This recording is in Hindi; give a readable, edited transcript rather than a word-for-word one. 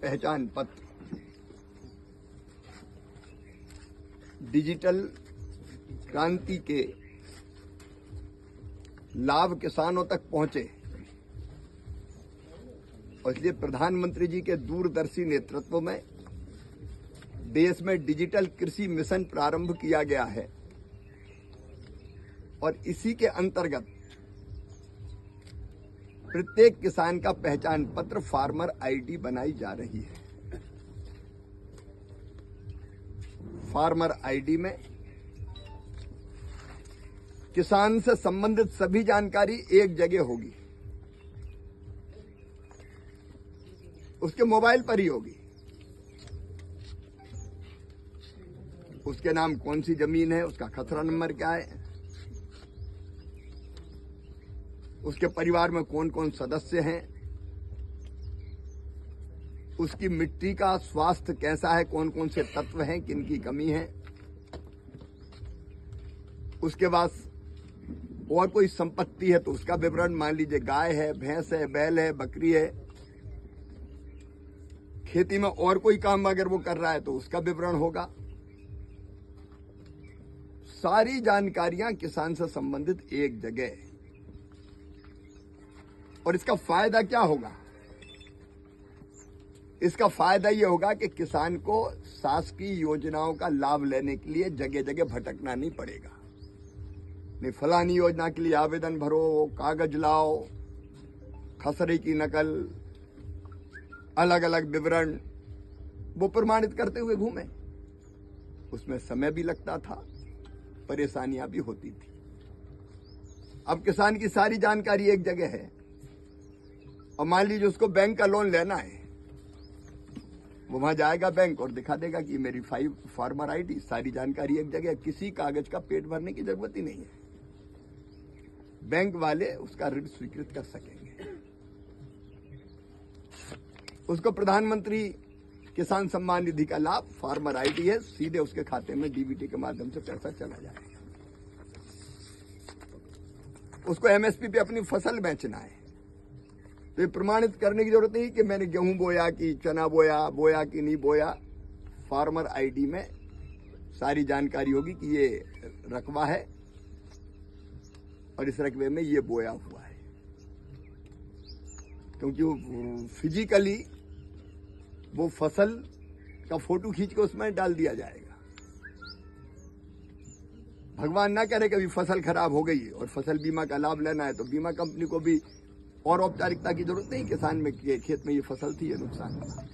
पहचान पत्र डिजिटल क्रांति के लाभ किसानों तक पहुंचे और इसलिए प्रधानमंत्री जी के दूरदर्शी नेतृत्व में देश में डिजिटल कृषि मिशन प्रारंभ किया गया है और इसी के अंतर्गत प्रत्येक किसान का पहचान पत्र फार्मर आईडी बनाई जा रही है। फार्मर आईडी में किसान से संबंधित सभी जानकारी एक जगह होगी, उसके मोबाइल पर ही होगी। उसके नाम कौन सी जमीन है, उसका खसरा नंबर क्या है, उसके परिवार में कौन कौन सदस्य हैं, उसकी मिट्टी का स्वास्थ्य कैसा है, कौन कौन से तत्व हैं, किन की कमी है। उसके बाद और कोई संपत्ति है तो उसका विवरण, मान लीजिए गाय है, भैंस है, बैल है, बकरी है। खेती में और कोई काम अगर वो कर रहा है तो उसका विवरण होगा। सारी जानकारियां किसान से संबंधित एक जगह। और इसका फायदा क्या होगा? इसका फायदा यह होगा कि किसान को शासकीय योजनाओं का लाभ लेने के लिए जगह जगह भटकना नहीं पड़ेगा। नहीं, फलानी योजना के लिए आवेदन भरो, कागज लाओ, खसरे की नकल, अलग अलग विवरण वो प्रमाणित करते हुए घूमे। उसमें समय भी लगता था, परेशानियां भी होती थी। अब किसान की सारी जानकारी एक जगह है और मान लीजिए उसको बैंक का लोन लेना है, वो वहां जाएगा बैंक और दिखा देगा कि मेरी फार्मर आईडी, सारी जानकारी एक जगह। किसी कागज का पेट भरने की जरूरत ही नहीं है। बैंक वाले उसका ऋण स्वीकृत कर सकेंगे। उसको प्रधानमंत्री किसान सम्मान निधि का लाभ, फार्मर आईडी है, सीधे उसके खाते में डीबीटी के माध्यम से पैसा चला जाएगा। उसको एमएसपी पे अपनी फसल बेचना है तो ये प्रमाणित करने की जरूरत नहीं कि मैंने गेहूं बोया कि चना बोया कि नहीं बोया। फार्मर आईडी में सारी जानकारी होगी कि ये रकबा है और इस रकबे में ये बोया हुआ है, क्योंकि वो फिजिकली वो फसल का फोटो खींच के उसमें डाल दिया जाएगा। भगवान ना करे कभी फसल खराब हो गई और फसल बीमा का लाभ लेना है तो बीमा कंपनी को भी और औपचारिकता की जरूरत नहीं। किसान में खेत में ये फसल थी, ये नुकसान हुआ।